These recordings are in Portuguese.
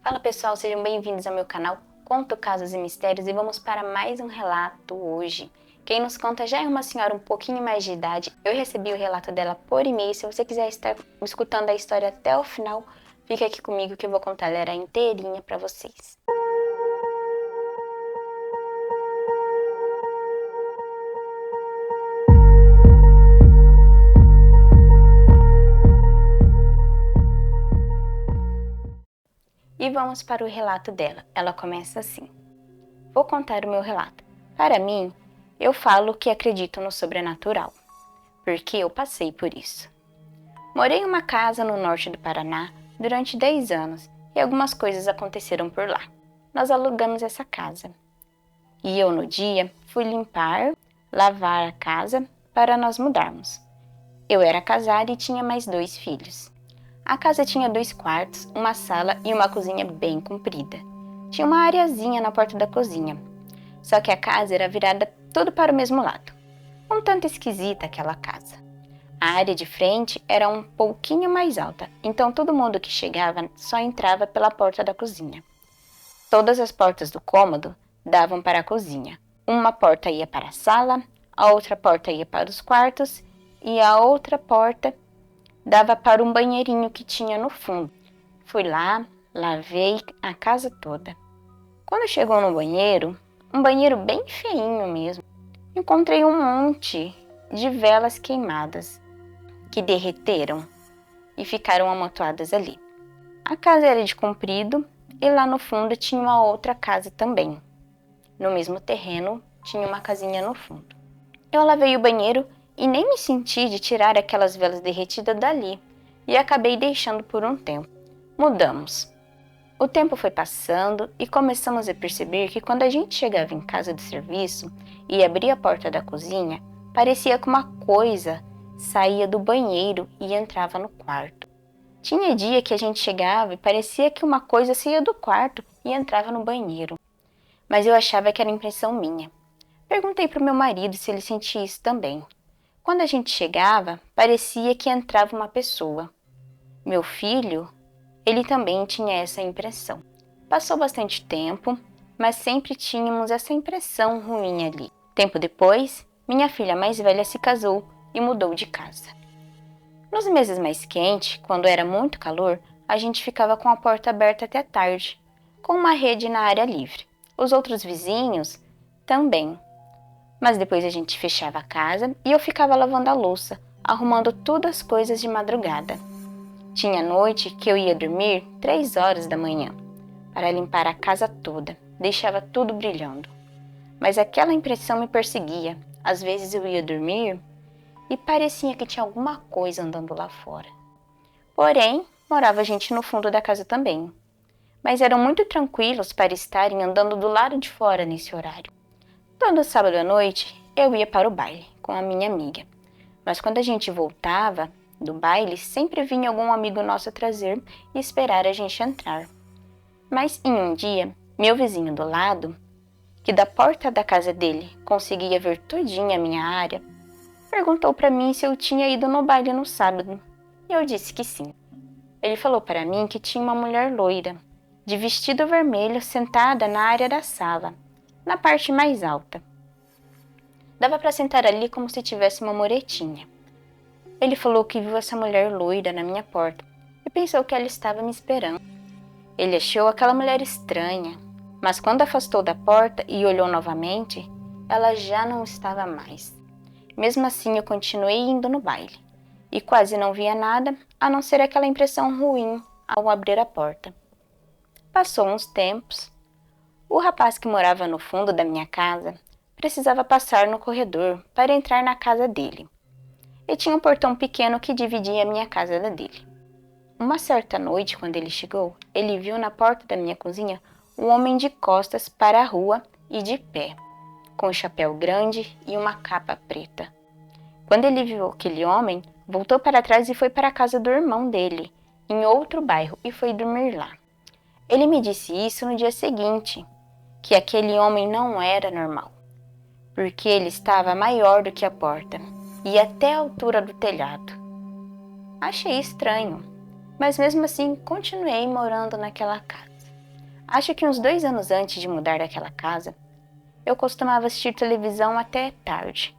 Fala pessoal, sejam bem-vindos ao meu canal Conto Casos e Mistérios e vamos para mais um relato hoje. Quem nos conta já é uma senhora um pouquinho mais de idade. Eu recebi o relato dela por e-mail. Se você quiser estar escutando a história até o final, fica aqui comigo que eu vou contar ela inteirinha para vocês. E vamos para o relato dela. Ela começa assim. Vou contar o meu relato. Para mim, eu falo que acredito no sobrenatural, porque eu passei por isso. Morei em uma casa no norte do Paraná durante 10 anos e algumas coisas aconteceram por lá. Nós alugamos essa casa. E eu, no dia, fui limpar, lavar a casa para nós mudarmos. Eu era casada e tinha mais 2 filhos. A casa tinha 2 quartos, uma sala e uma cozinha bem comprida. Tinha uma areazinha na porta da cozinha. Só que a casa era virada tudo para o mesmo lado. Um tanto esquisita aquela casa. A área de frente era um pouquinho mais alta, então todo mundo que chegava só entrava pela porta da cozinha. Todas as portas do cômodo davam para a cozinha. Uma porta ia para a sala, a outra porta ia para os quartos e a outra porta dava para um banheirinho que tinha no fundo. Fui lá, lavei a casa toda. Quando chegou no banheiro, um banheiro bem feinho mesmo, encontrei um monte de velas queimadas que derreteram e ficaram amontoadas ali. A casa era de comprido e lá no fundo tinha uma outra casa também. No mesmo terreno tinha uma casinha no fundo. Eu lavei o banheiro e nem me senti de tirar aquelas velas derretidas dali e acabei deixando por um tempo. Mudamos. O tempo foi passando e começamos a perceber que quando a gente chegava em casa do serviço e abria a porta da cozinha, parecia que uma coisa saía do banheiro e entrava no quarto. Tinha dia que a gente chegava e parecia que uma coisa saía do quarto e entrava no banheiro. Mas eu achava que era impressão minha. Perguntei para o meu marido se ele sentia isso também. Quando a gente chegava, parecia que entrava uma pessoa. Meu filho, ele também tinha essa impressão. Passou bastante tempo, mas sempre tínhamos essa impressão ruim ali. Tempo depois, minha filha mais velha se casou e mudou de casa. Nos meses mais quentes, quando era muito calor, a gente ficava com a porta aberta até tarde, com uma rede na área livre. Os outros vizinhos também. Mas depois a gente fechava a casa e eu ficava lavando a louça, arrumando todas as coisas de madrugada. Tinha noite que eu ia dormir 3 horas da manhã, para limpar a casa toda, deixava tudo brilhando. Mas aquela impressão me perseguia. Às vezes eu ia dormir e parecia que tinha alguma coisa andando lá fora. Porém, morava gente no fundo da casa também. Mas eram muito tranquilos para estarem andando do lado de fora nesse horário. Todo sábado à noite, eu ia para o baile com a minha amiga. Mas quando a gente voltava do baile, sempre vinha algum amigo nosso trazer e esperar a gente entrar. Mas em um dia, meu vizinho do lado, que da porta da casa dele conseguia ver todinha a minha área, perguntou para mim se eu tinha ido no baile no sábado. E eu disse que sim. Ele falou para mim que tinha uma mulher loira, de vestido vermelho, sentada na área da sala, na parte mais alta. Dava para sentar ali como se tivesse uma muretinha. Ele falou que viu essa mulher loira na minha porta e pensou que ela estava me esperando. Ele achou aquela mulher estranha, mas quando afastou da porta e olhou novamente, ela já não estava mais. Mesmo assim, eu continuei indo no baile e quase não via nada a não ser aquela impressão ruim ao abrir a porta. Passou uns tempos. O rapaz que morava no fundo da minha casa precisava passar no corredor para entrar na casa dele. E tinha um portão pequeno que dividia a minha casa da dele. Uma certa noite, quando ele chegou, ele viu na porta da minha cozinha um homem de costas para a rua e de pé, com um chapéu grande e uma capa preta. Quando ele viu aquele homem, voltou para trás e foi para a casa do irmão dele, em outro bairro, e foi dormir lá. Ele me disse isso no dia seguinte, que aquele homem não era normal, porque ele estava maior do que a porta e até a altura do telhado. Achei estranho, mas mesmo assim continuei morando naquela casa. Acho que uns 2 anos antes de mudar daquela casa, eu costumava assistir televisão até tarde.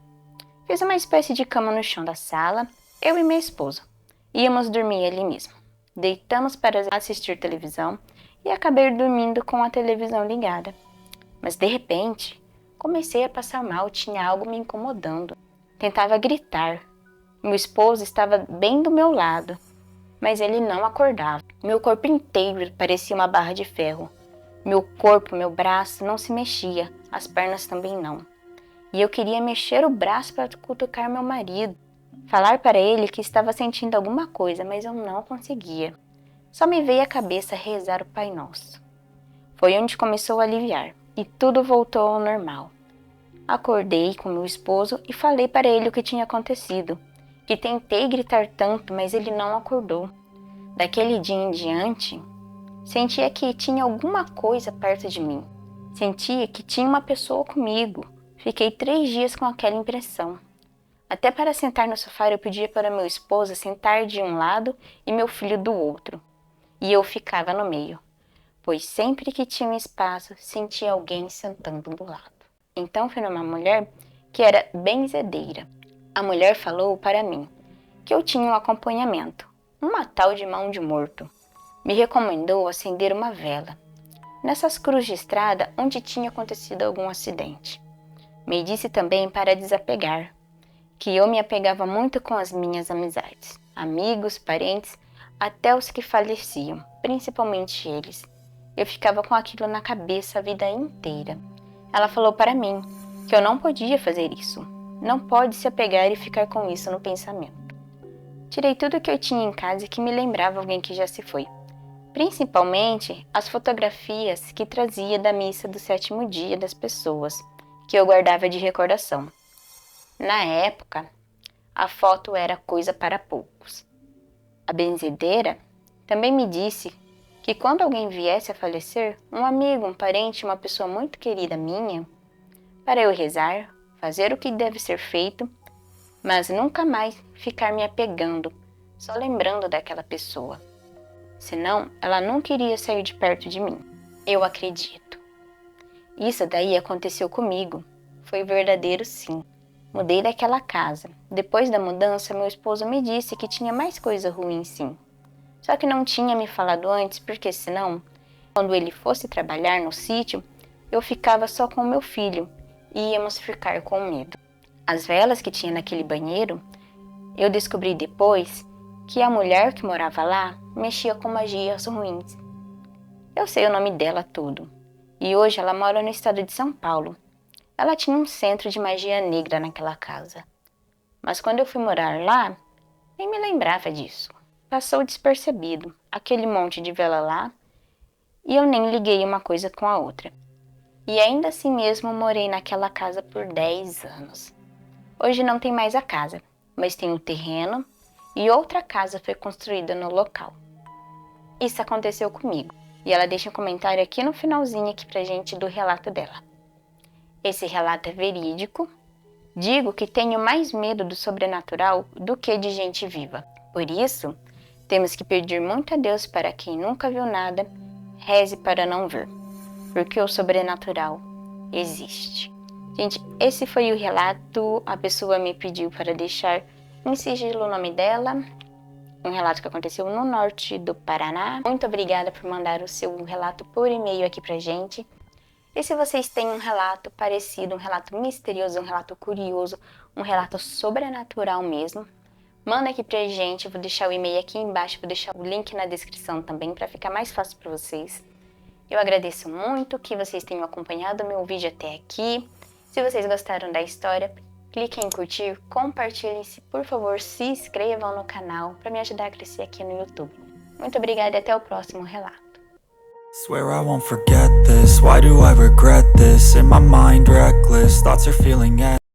Fiz uma espécie de cama no chão da sala, eu e minha esposa. Íamos dormir ali mesmo. Deitamos para assistir televisão e acabei dormindo com a televisão ligada. Mas de repente, comecei a passar mal, tinha algo me incomodando. Tentava gritar. Meu esposo estava bem do meu lado, mas ele não acordava. Meu corpo inteiro parecia uma barra de ferro. Meu corpo, meu braço não se mexia, as pernas também não. E eu queria mexer o braço para cutucar meu marido, falar para ele que estava sentindo alguma coisa, mas eu não conseguia. Só me veio à cabeça rezar o Pai Nosso. Foi onde começou a aliviar e tudo voltou ao normal. Acordei com meu esposo e falei para ele o que tinha acontecido, que tentei gritar tanto, mas ele não acordou. Daquele dia em diante, sentia que tinha alguma coisa perto de mim. Sentia que tinha uma pessoa comigo. Fiquei 3 dias com aquela impressão. Até para sentar no sofá eu pedia para meu esposo sentar de um lado e meu filho do outro. E eu ficava no meio, pois sempre que tinha um espaço, sentia alguém sentando do lado. Então fui numa mulher que era benzedeira. A mulher falou para mim que eu tinha um acompanhamento, uma tal de mão de morto. Me recomendou acender uma vela nessas cruzes de estrada onde tinha acontecido algum acidente. Me disse também para desapegar, que eu me apegava muito com as minhas amizades, amigos, parentes, até os que faleciam, principalmente eles. Eu ficava com aquilo na cabeça a vida inteira. Ela falou para mim que eu não podia fazer isso, não pode se apegar e ficar com isso no pensamento. Tirei tudo que eu tinha em casa e que me lembrava alguém que já se foi, principalmente as fotografias que trazia da missa do 7º dia das pessoas, que eu guardava de recordação. Na época, a foto era coisa para poucos. A benzedeira também me disse que quando alguém viesse a falecer, um amigo, um parente, uma pessoa muito querida minha, para eu rezar, fazer o que deve ser feito, mas nunca mais ficar me apegando, só lembrando daquela pessoa. Senão, ela nunca iria sair de perto de mim. Eu acredito. Isso daí aconteceu comigo. Foi verdadeiro, sim. Mudei daquela casa. Depois da mudança, meu esposo me disse que tinha mais coisa ruim, sim. Só que não tinha me falado antes, porque senão, quando ele fosse trabalhar no sítio, eu ficava só com meu filho e íamos ficar com medo. As velas que tinha naquele banheiro, eu descobri depois que a mulher que morava lá mexia com magias ruins. Eu sei o nome dela tudo. E hoje ela mora no estado de São Paulo. Ela tinha um centro de magia negra naquela casa. Mas quando eu fui morar lá, nem me lembrava disso. Passou despercebido, aquele monte de vela lá, e eu nem liguei uma coisa com a outra. E ainda assim mesmo morei naquela casa por 10 anos. Hoje não tem mais a casa, mas tem o terreno e outra casa foi construída no local. Isso aconteceu comigo. E ela deixa um comentário aqui no finalzinho aqui pra gente do relato dela. Esse relato é verídico. Digo que tenho mais medo do sobrenatural do que de gente viva. Por isso, temos que pedir muito a Deus para quem nunca viu nada, reze para não ver. Porque o sobrenatural existe. Gente, esse foi o relato. A pessoa me pediu para deixar em sigilo o nome dela. Um relato que aconteceu no norte do Paraná. Muito obrigada por mandar o seu relato por e-mail aqui pra gente. E se vocês têm um relato parecido, um relato misterioso, um relato curioso, um relato sobrenatural mesmo, manda aqui pra gente. Eu vou deixar o e-mail aqui embaixo, vou deixar o link na descrição também para ficar mais fácil para vocês. Eu agradeço muito que vocês tenham acompanhado o meu vídeo até aqui. Se vocês gostaram da história, cliquem em curtir, compartilhem, por favor, se inscrevam no canal para me ajudar a crescer aqui no YouTube. Muito obrigada e até o próximo relato. Swear I won't forget this, why do I regret this? In my mind reckless, thoughts are feeling